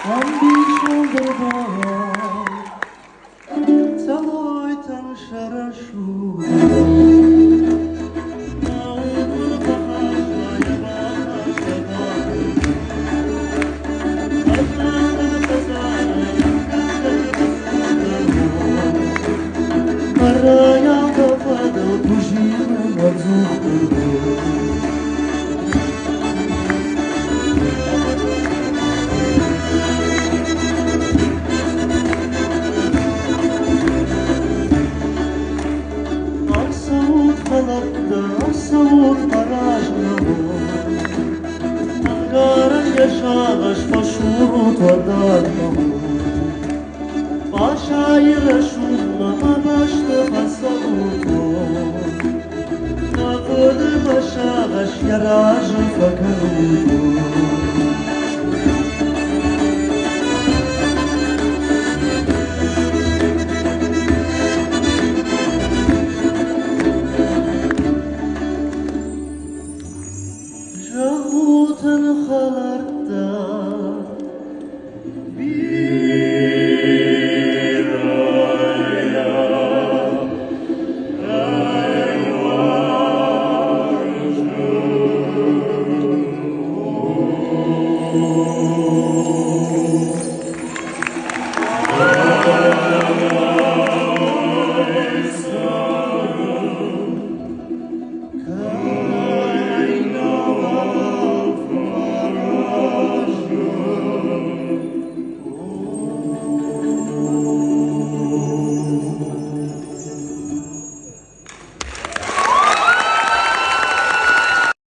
Am bir Целуй таншарашу Арая кафада тужина мазуку Saúde parajno Angara yaşaş başuru tadano Başayır şunla anaştı hasaluto Navıdı başaş yarajı fakaruto Rahmutun halarda